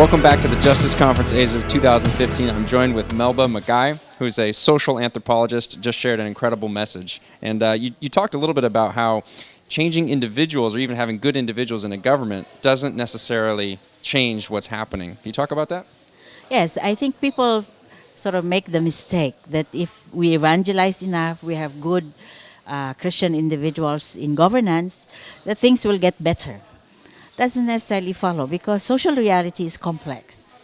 Welcome back to the Justice Conference Asia 2015. I'm joined with Melba Maggay, who is a social anthropologist, just shared an incredible message. And you talked a little bit about how changing individuals or even having good individuals in a government doesn't necessarily change what's happening. Can you talk about that? Yes, I think people sort of make the mistake that if we evangelize enough, we have good Christian individuals in governance, that things will get better. Doesn't necessarily follow because social reality is complex.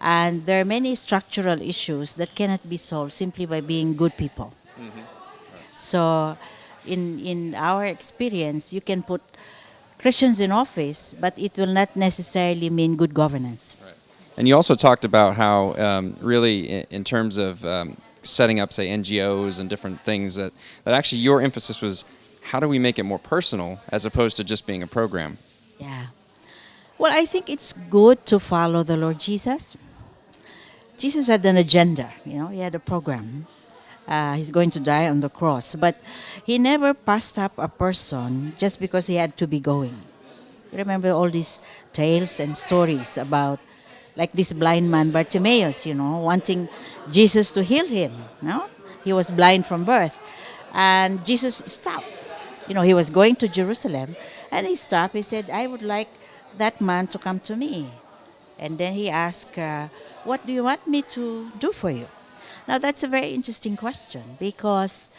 And there are many structural issues that cannot be solved simply by being good people. Mm-hmm. So in our experience, you can put Christians in office, but it will not necessarily mean good governance. Right. And you also talked about how really in terms of setting up, say, NGOs and different things, that actually your emphasis was how do we make it more personal as opposed to just being a program? Yeah. Well, I think it's good to follow the Lord Jesus. Jesus had an agenda, he had a program. He's going to die on the cross. But he never passed up a person just because he had to be going. Remember all these tales and stories about, like this blind man Bartimaeus, wanting Jesus to heal him. No? He was blind from birth. And Jesus stopped. He was going to Jerusalem, and he stopped. He said, I would like that man to come to me. And then he asked, what do you want me to do for you? Now, that's a very interesting question because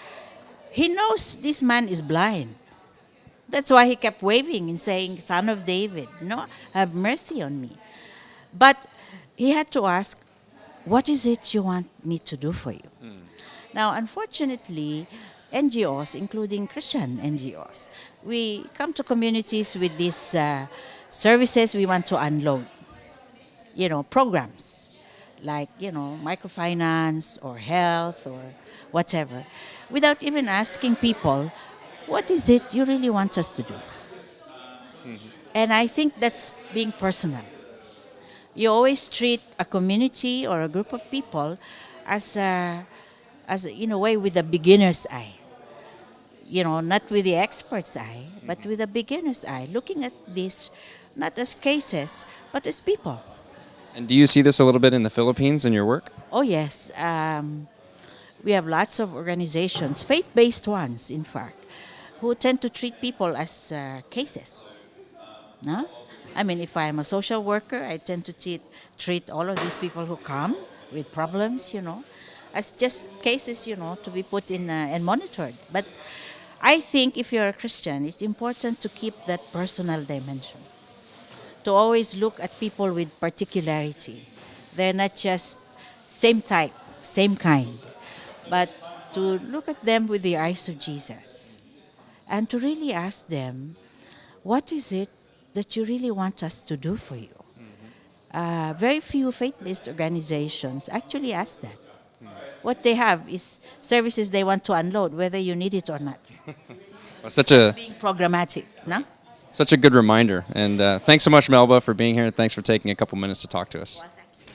he knows this man is blind. That's why he kept waving and saying, Son of David, have mercy on me. But he had to ask, what is it you want me to do for you? Now, unfortunately, NGOs, including Christian NGOs, we come to communities with these services we want to unload. Programs like, microfinance or health or whatever, without even asking people, what is it you really want us to do? Mm-hmm. And I think that's being personal. You always treat a community or a group of people as in a way with a beginner's eye. Not with the expert's eye, but with a beginner's eye, looking at this not as cases, but as people. And do you see this a little bit in the Philippines in your work? Oh, yes. We have lots of organizations, faith-based ones, in fact, who tend to treat people as cases. No? I mean, if I'm a social worker, I tend to treat all of these people who come with problems, as just cases, to be put in and monitored. But I think if you're a Christian, it's important to keep that personal dimension, to always look at people with particularity. They're not just same type, same kind, but to look at them with the eyes of Jesus and to really ask them, what is it that you really want us to do for you? Mm-hmm. Very few faith-based organizations actually ask that. What they have is services they want to unload, whether you need it or not. Well, being programmatic, no? Such a good reminder. And thanks so much, Melba, for being here. And thanks for taking a couple minutes to talk to us.